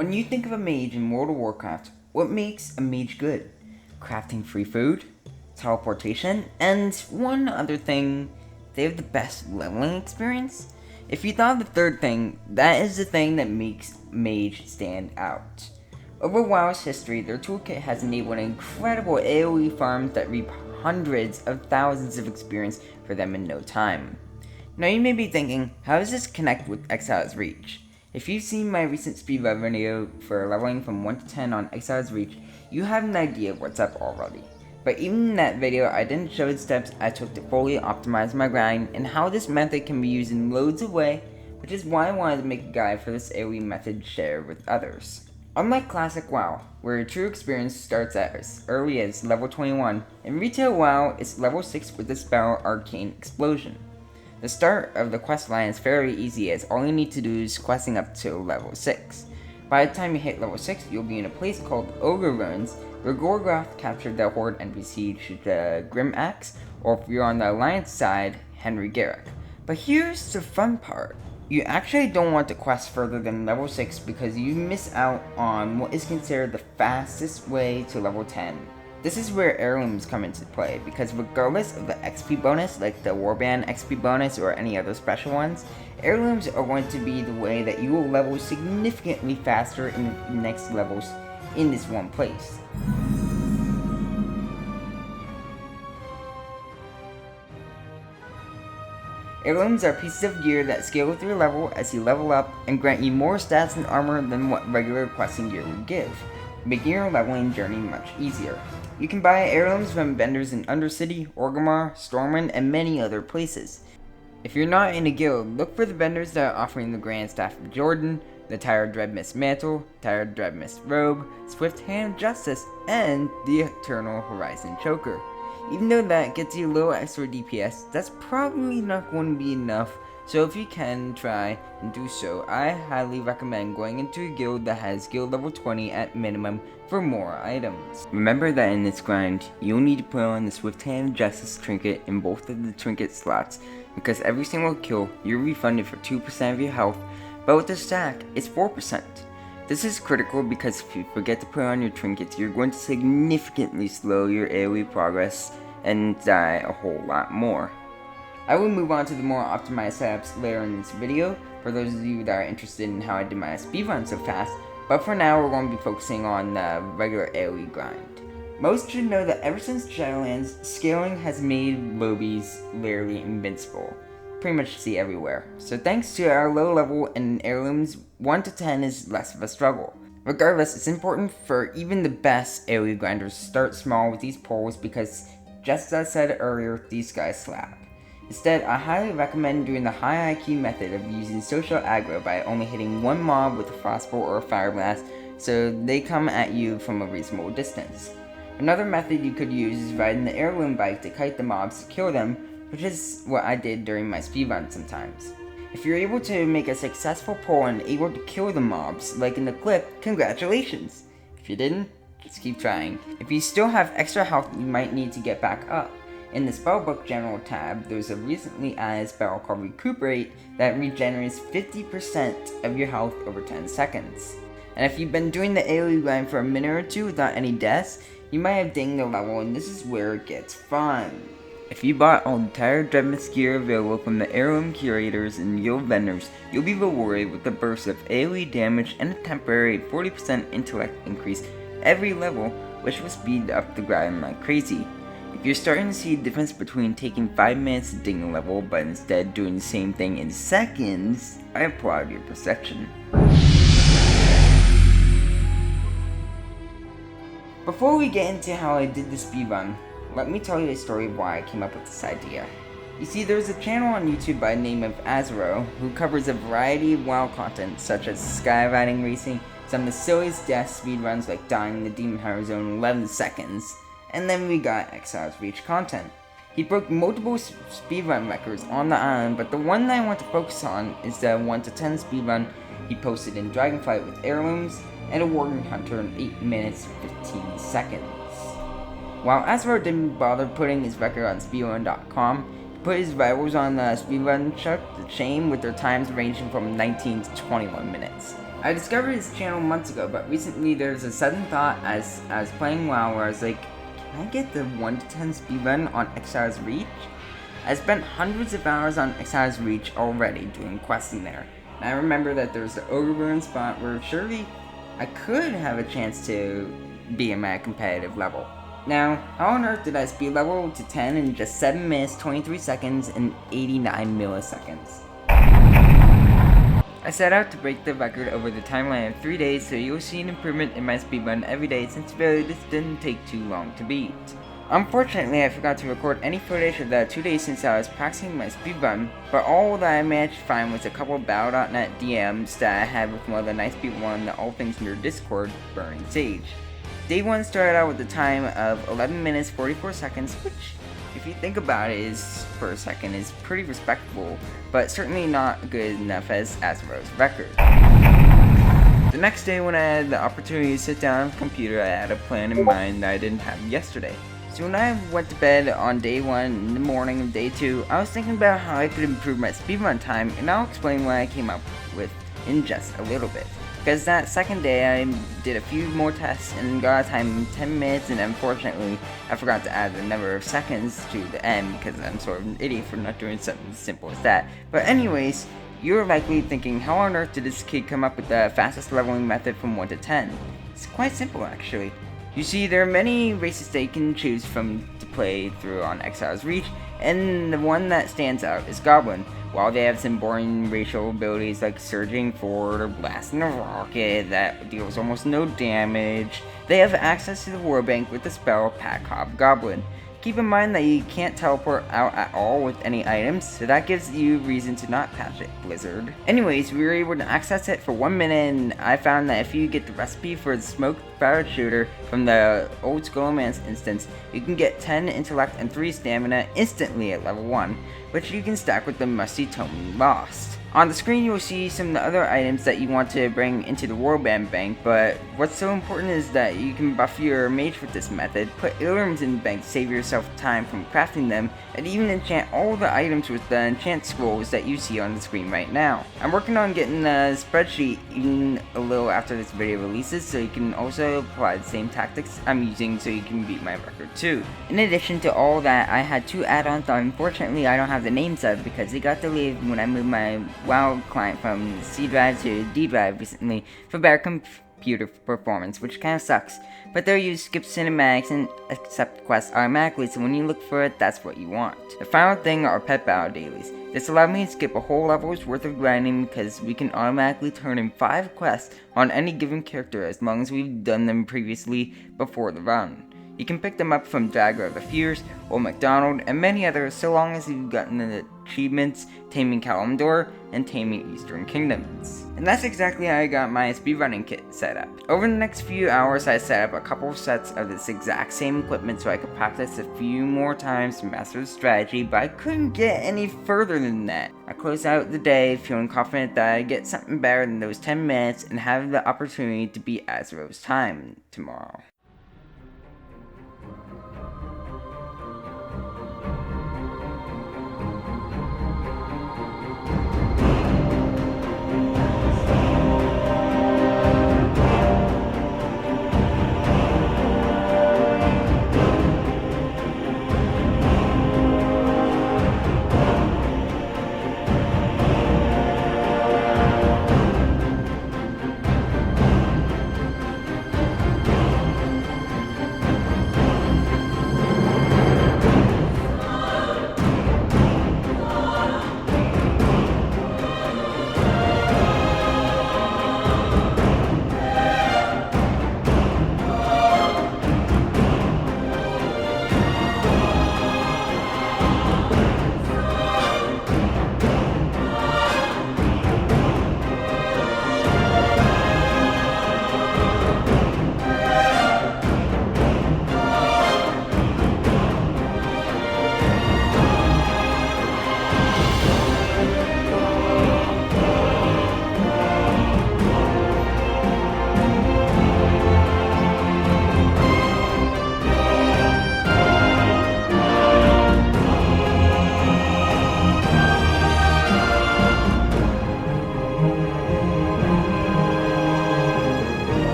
When you think of a mage in World of Warcraft, what makes a mage good? Crafting free food, teleportation, and one other thing, they have the best leveling experience? If you thought of the third thing, that is the thing that makes mage stand out. Over WoW's history, their toolkit has enabled incredible AoE farms that reap hundreds of thousands of experience for them in no time. Now you may be thinking, how does this connect with Exile's Reach? If you've seen my recent speedrun video for leveling from 1 to 10 on Exile's Reach, you have an idea of what's up already. But even in that video, I didn't show the steps I took to fully optimize my grind and how this method can be used in loads of ways, which is why I wanted to make a guide for this AoE method to share with others. Unlike classic WoW, where your true experience starts at as early as level 21, in retail WoW it's level 6 with the spell Arcane Explosion. The start of the quest line is fairly easy, as all you need to do is questing up to level 6. By the time you hit level 6, you'll be in a place called Ogre Ruins, where Gorgoth captured the Horde and besieged the Grim Axe, or if you're on the Alliance side, Henry Garrick. But here's the fun part. You actually don't want to quest further than level 6 because you miss out on what is considered the fastest way to level 10. This is where Heirlooms come into play, because regardless of the XP bonus, like the Warband XP bonus or any other special ones, Heirlooms are going to be the way that you will level significantly faster in the next levels in this one place. Heirlooms are pieces of gear that scale with your level as you level up and grant you more stats and armor than what regular questing gear would give, making your leveling journey much easier. You can buy heirlooms from vendors in Undercity, Orgrimmar, Stormwind, and many other places. If you're not in a guild, look for the vendors that are offering the Grand Staff of Jordan, the Tired Dreadmist Mantle, Tired Dreadmist Robe, Swift Hand of Justice, and the Eternal Horizon Choker. Even though that gets you a little extra DPS, that's probably not going to be enough, so if you can try and do so, I highly recommend going into a guild that has guild level 20 at minimum for more items. Remember that in this grind, you'll need to put on the Swift Hand of Justice trinket in both of the trinket slots, because every single kill, you're refunded for 2% of your health, but with the stack, it's 4%. This is critical because if you forget to put on your trinkets, you're going to significantly slow your AoE progress and die a whole lot more. I will move on to the more optimized setups later in this video, for those of you that are interested in how I did my speedrun so fast, but for now we're going to be focusing on the regular AoE grind. Most should know that ever since Shadowlands, scaling has made lobbies literally invincible. Pretty much see everywhere. So thanks to our low level and heirlooms, 1 to 10 is less of a struggle. Regardless, it's important for even the best AoE grinders to start small with these pulls because, just as I said earlier, these guys slap. Instead, I highly recommend doing the high IQ method of using social aggro by only hitting one mob with a frostbolt or a fire blast so they come at you from a reasonable distance. Another method you could use is riding the heirloom bike to kite the mobs to kill them, which is what I did during my speedrun sometimes. If you're able to make a successful pull and able to kill the mobs, like in the clip, congratulations! If you didn't, just keep trying. If you still have extra health, you might need to get back up. In the Spellbook General tab, there's a recently added spell called Recuperate that regenerates 50% of your health over 10 seconds. And if you've been doing the AoE grind for a minute or two without any deaths, you might have dinged the level, and this is where it gets fun. If you bought all the Tired Dreadmist gear available from the heirloom curators and guild vendors, you'll be rewarded with a burst of AoE damage and a temporary 40% intellect increase every level, which will speed up the grind like crazy. If you're starting to see a difference between taking 5 minutes to ding a level but instead doing the same thing in seconds, I applaud your perception. Before we get into how I did the speedrun, let me tell you a story of why I came up with this idea. You see, there's a channel on YouTube by the name of Azro who covers a variety of WoW content such as skywriting racing, some of the silliest death speedruns like dying in the Demon Hunter Zone in 11 seconds, and then we got Exile's Reach content. He broke multiple speedrun records on the island, but the one that I want to focus on is the 1 to 10 speedrun he posted in Dragonflight with heirlooms and a Warden Hunter in 8 minutes 15 seconds. While Azro didn't bother putting his record on speedrun.com, he put his rivals on the speedrun chart to shame with their times ranging from 19 to 21 minutes. I discovered his channel months ago, but recently there's a sudden thought as I was playing WoW where I was like, can I get the 1 to 10 speedrun on Exile's Reach? I spent hundreds of hours on Exile's Reach already doing quests in there. And I remember that there's the Ogre Ruin spot where surely I could have a chance to be in my competitive level. Now, how on earth did I speed level to 10 in just 7 minutes, 23 seconds, and 89 milliseconds? I set out to break the record over the timeline of 3 days, so you'll see an improvement in my speedrun every day since really this didn't take too long to beat. Unfortunately, I forgot to record any footage of the 2 days since I was practicing my speedrun, but all that I managed to find was a couple of Battle.net DMs that I had with one of the nice people on the All Things Nerd Discord, Burning Sage. Day 1 started out with a time of 11 minutes 44 seconds, which, if you think about it, per second is pretty respectable, but certainly not good enough as Azeroth's record. The next day when I had the opportunity to sit down on the computer, I had a plan in mind that I didn't have yesterday. So when I went to bed on day 1 in the morning of day 2, I was thinking about how I could improve my speedrun time, and I'll explain what I came up with in just a little bit. Because that second day I did a few more tests and got a time of 10 minutes, and unfortunately I forgot to add the number of seconds to the end because I'm sort of an idiot for not doing something as simple as that. But anyways, you're likely thinking, how on earth did this kid come up with the fastest leveling method from 1 to 10? It's quite simple actually. You see, there are many races that you can choose from to play through on Exile's Reach, and the one that stands out is Goblin. While they have some boring racial abilities like Surging Forward or Blasting a Rocket that deals almost no damage, they have access to the Warbank with the spell Pack Hobgoblin. Keep in mind that you can't teleport out at all with any items, so that gives you reason to not patch it, Blizzard. Anyways, we were able to access it for 1 minute, and I found that if you get the recipe for the smoked barrel shooter from the old Skullman's instance, you can get 10 intellect and 3 stamina instantly at level 1, which you can stack with the musty Tome Lost. On the screen you will see some of the other items that you want to bring into the Warband bank, but what's so important is that you can buff your mage with this method, put Heirlooms in the bank to save yourself time from crafting them, and even enchant all the items with the enchant scrolls that you see on the screen right now. I'm working on getting the spreadsheet even a little after this video releases, so you can also apply the same tactics I'm using so you can beat my record too. In addition to all that, I had 2 add-ons that unfortunately I don't have the names of because they got delayed when I moved my WoW client from C drive to D drive recently for better computer performance, which kinda sucks. But they'll use skip cinematics and accept quests automatically, so when you look for it, that's what you want. The final thing are pet battle dailies. This allowed me to skip a whole level's worth of grinding because we can automatically turn in 5 quests on any given character as long as we've done them previously before the run. You can pick them up from Dagger of the Fierce, Old MacDonald, and many others so long as you've gotten the achievements Taming Kalimdor and Taming Eastern Kingdoms. And that's exactly how I got my speedrunning kit set up. Over the next few hours I set up a couple of sets of this exact same equipment so I could practice a few more times to master the strategy, but I couldn't get any further than that. I closed out the day feeling confident that I'd get something better than those 10 minutes and have the opportunity to beat Azeroth's time tomorrow.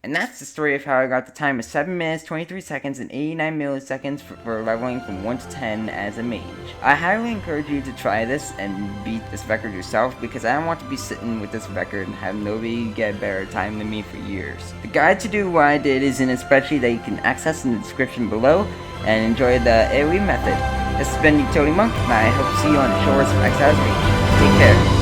And that's the story of how I got the time of 7 minutes, 23 seconds, and 89 milliseconds for leveling from 1 to 10 as a mage. I highly encourage you to try this and beat this record yourself, because I don't want to be sitting with this record and have nobody get a better time than me for years. The guide to do what I did is in a spreadsheet that you can access in the description below, and enjoy the AoE method. This has been Utilitymonk, and I hope to see you on the shores of Exile's Reach. Take care.